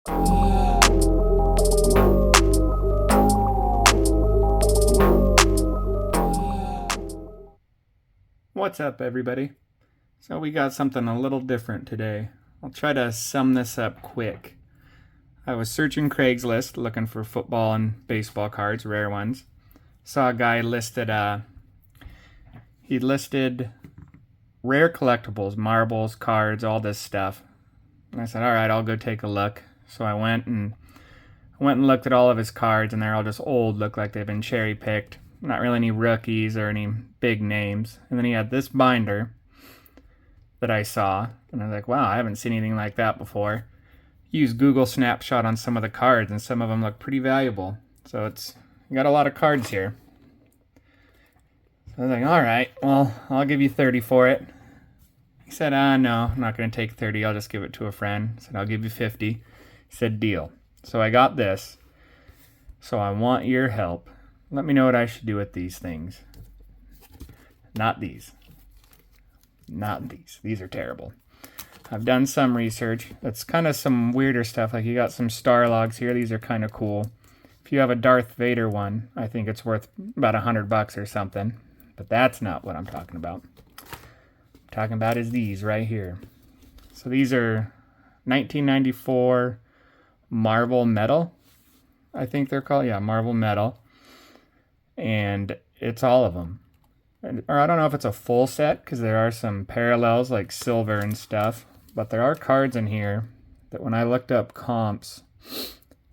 What's up, everybody? So we got something a little different today. I'll try to sum this up quick. I was searching Craigslist looking for football and baseball cards, rare ones. Saw a guy listed he listed rare collectibles, marbles, cards, all this stuff. And I said, all right, I'll go take a look. So I went and looked at all of his cards, and they're all just old, look like they've been cherry picked. Not really any rookies or any big names. And then he had this binder that I saw, and I was like, wow, I haven't seen anything like that before. Used Google Snapshot on some of the cards, and some of them look pretty valuable. So you got a lot of cards here. So I was like, all right, well, I'll give you 30 for it. He said, no, I'm not going to take 30. I'll just give it to a friend. I said, I'll give you 50. He said, deal. So I got this. So I want your help. Let me know what I should do with these things. Not these. Not these. These are terrible. I've done some research. That's kind of some weirder stuff. Like you got some star logs here. These are kind of cool. If you have a Darth Vader one, I think it's worth about $100 or something. But that's not what I'm talking about. What I'm talking about is these right here. So these are 1994 Marvel Metal. I think they're called. Yeah, Marvel Metal. And it's all of them. Or I don't know if it's a full set, because there are some parallels like silver and stuff. But there are cards in here that when I looked up comps,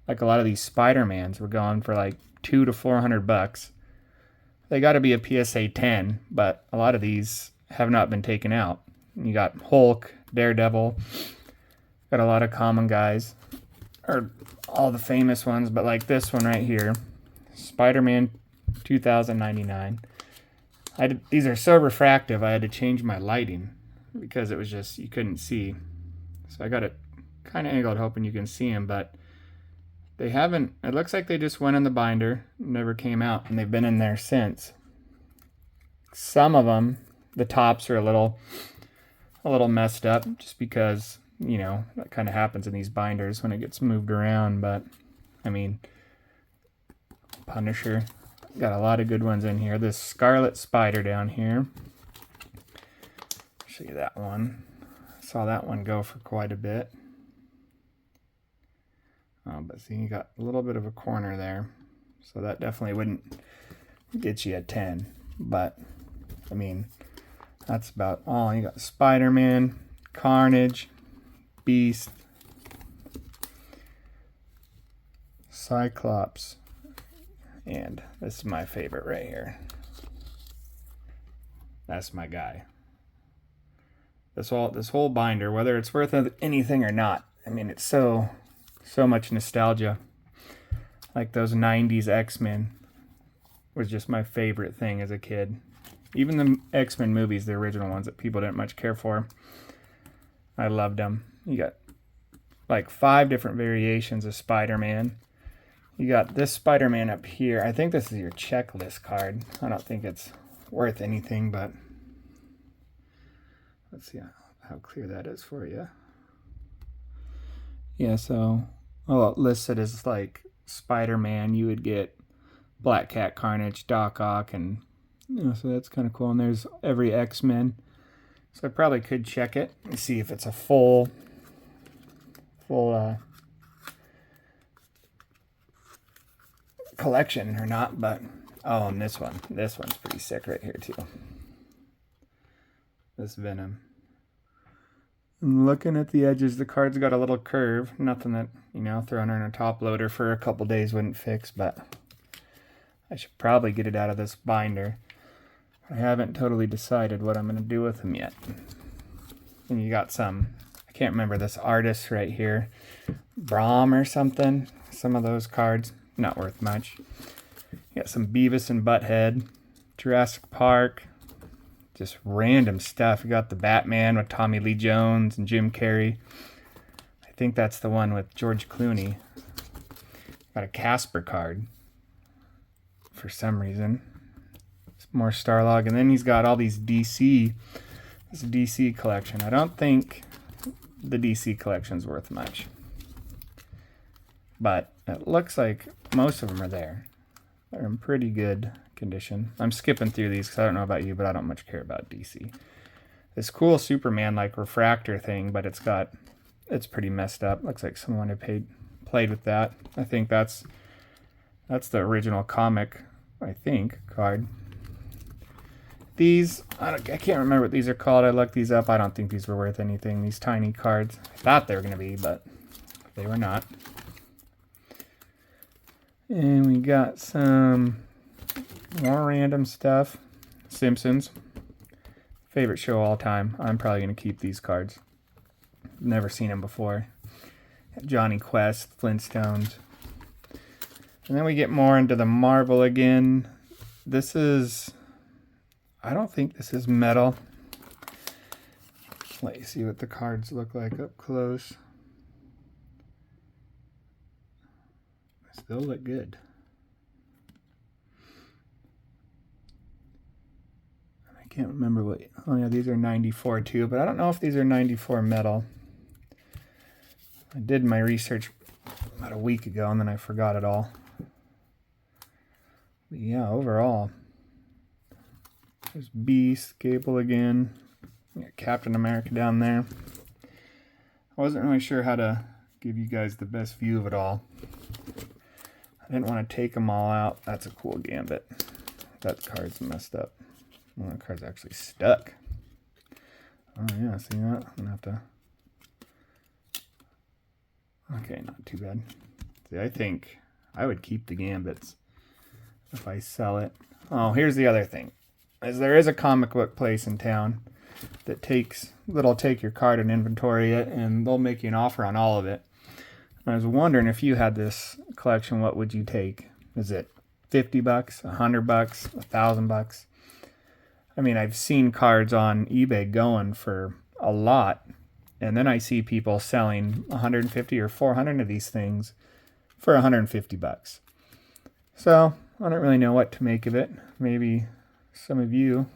like a lot of these Spider-Mans were going for like $200 to $400. They got to be a PSA 10, but a lot of these have not been taken out. You got Hulk, Daredevil, got a lot of common guys, or all the famous ones, but like this one right here, Spider-Man 2099. These are so refractive, I had to change my lighting because it was just, you couldn't see. So I got it kind of angled hoping you can see them, but they haven't, it looks like they just went in the binder, never came out, and they've been in there since. Some of them, the tops are a little messed up just because, you know, that kind of happens in these binders when it gets moved around, but I mean, Punisher. Got a lot of good ones in here. This Scarlet Spider down here. Show you that one. Saw that one go for quite a bit. But see, you got a little bit of a corner there. So that definitely wouldn't get you a 10. But, I mean, that's about all. You got Spider-Man, Carnage, Beast, Cyclops, and this is my favorite right here. That's my guy. This whole binder, whether it's worth anything or not, I mean, it's so much nostalgia. Like those 90s X-Men was just my favorite thing as a kid. Even the X-Men movies, the original ones that people didn't much care for, I loved them. You got like 5 different variations of Spider-Man. You got this Spider-Man up here. I think this is your checklist card. I don't think it's worth anything, but let's see how clear that is for you. Yeah, so it listed as like Spider-Man. You would get Black Cat, Carnage, Doc Ock, and so that's kind of cool. And there's every X-Men. So I probably could check it and see if it's a full collection or not, but and this one's pretty sick right here too. This Venom. I'm looking at the edges. The card's got a little curve. Nothing that, throwing her in a top loader for a couple days wouldn't fix, but I should probably get it out of this binder. I haven't totally decided what I'm going to do with them yet. And you got some, I can't remember this artist right here, Brahm or something. Some of those cards, not worth much. You got some Beavis and Butthead, Jurassic Park, just random stuff. You got the Batman with Tommy Lee Jones and Jim Carrey. I think that's the one with George Clooney. Got a Casper card for some reason. It's more Starlog. And then he's got all these DC. This DC collection. I don't think the DC collection's worth much. but it looks like most of them are there. They're in pretty good condition. I'm skipping through these because I don't know about you, but I don't much care about DC. This cool Superman like refractor thing, but it's pretty messed up. Looks like someone had played with that. I think that's the original comic, I think, card. These, I can't remember what these are called. I looked these up. I don't think these were worth anything. These tiny cards. I thought they were going to be, but they were not. And we got some more random stuff. Simpsons. Favorite show all time. I'm probably going to keep these cards. Never seen them before. Johnny Quest, Flintstones. And then we get more into the Marvel again. This is... I don't think this is metal. Let you see what the cards look like up close. They still look good. I can't remember what... Oh yeah, these are 94 too, but I don't know if these are 94 metal. I did my research about a week ago and then I forgot it all. But yeah, overall... There's Beast, Cable again. Got Captain America down there. I wasn't really sure how to give you guys the best view of it all. I didn't want to take them all out. That's a cool Gambit. That card's messed up. Well, that card's actually stuck. Oh yeah, see that? I'm gonna have to... Okay, not too bad. See, I think I would keep the Gambits if I sell it. Oh, here's the other thing. Is there is a comic book place in town that'll take your card and inventory it, and they'll make you an offer on all of it. And I was wondering if you had this collection, what would you take? Is it $50, $100, $1,000? I mean, I've seen cards on eBay going for a lot, and then I see people selling 150 or 400 of these things for $150. So I don't really know what to make of it. Maybe some of you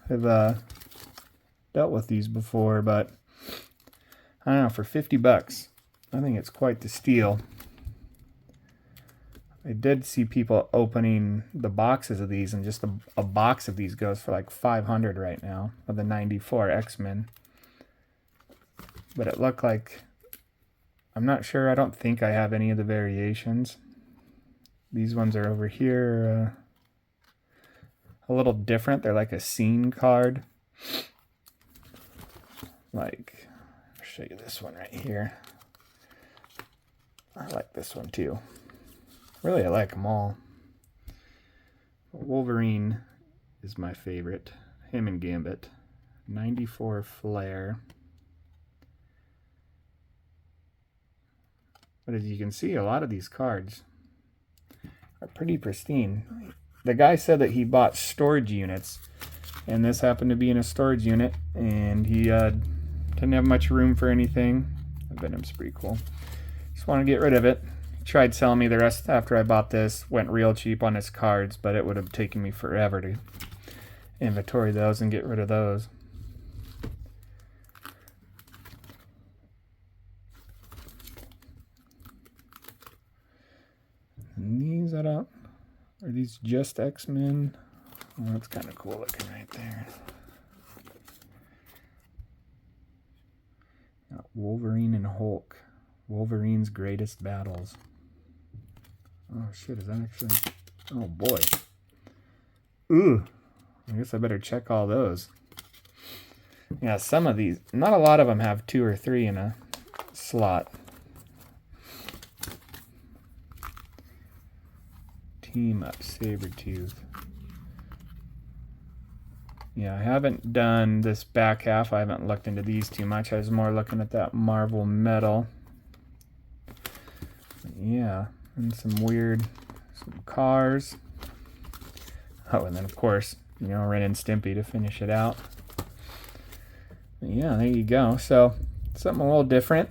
have dealt with these before, but I don't know, for $50, I think it's quite the steal. I did see people opening the boxes of these, and just a box of these goes for like $500 right now, of the 94 X-Men. But it looked like, I'm not sure, I don't think I have any of the variations. These ones are over here, a little different. They're like a scene card. Like, I'll show you this one right here. I like this one too. Really, I like them all. Wolverine is my favorite. Him and Gambit. 94 Flair. But as you can see, a lot of these cards are pretty pristine. The guy said that he bought storage units, and this happened to be in a storage unit, and he didn't have much room for anything. I bet it's pretty cool. Just want to get rid of it. He tried selling me the rest after I bought this. Went real cheap on his cards, but it would have taken me forever to inventory those and get rid of those. And these, I don't... Are these just X-Men? Oh, that's kind of cool looking right there. Got Wolverine and Hulk. Wolverine's greatest battles. Oh shit, is that actually... Oh boy. Ooh. I guess I better check all those. Yeah, some of these, not a lot of them have 2 or 3 in a slot. Team Up, Sabretooth. Yeah, I haven't done this back half. I haven't looked into these too much. I was more looking at that Marvel Metal. Yeah, and some cars. Oh, and then of course, you know, Ren and Stimpy to finish it out. But yeah, there you go. So, something a little different.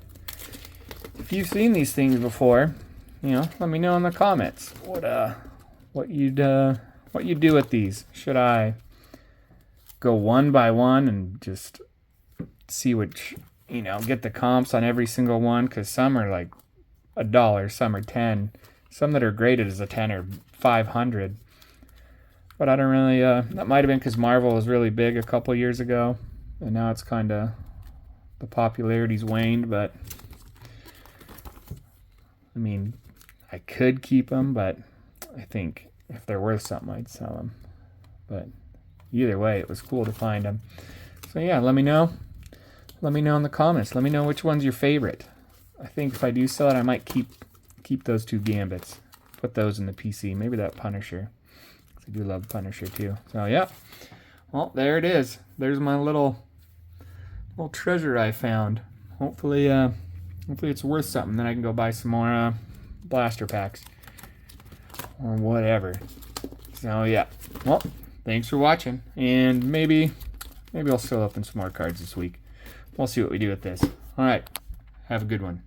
If you've seen these things before, you know, let me know in the comments what you'd do with these. Should I go one by one and just see which, you know, get the comps on every single one? Because some are like $1, some are 10, some that are graded as a 10 are 500. But I don't really, that might have been because Marvel was really big a couple years ago, and now it's kind of, the popularity's waned, but I mean, I could keep them, but I think if they're worth something, I'd sell them. But either way, it was cool to find them. So yeah, let me know. Let me know in the comments. Let me know which one's your favorite. I think if I do sell it, I might keep those 2 Gambits. Put those in the PC. Maybe that Punisher. I do love Punisher too. So yeah. Well, there it is. There's my little treasure I found. Hopefully it's worth something. Then I can go buy some more blaster packs or whatever. So yeah. Well, thanks for watching, and maybe I'll still open some more cards this week. We'll see what we do with this. All right. Have a good one.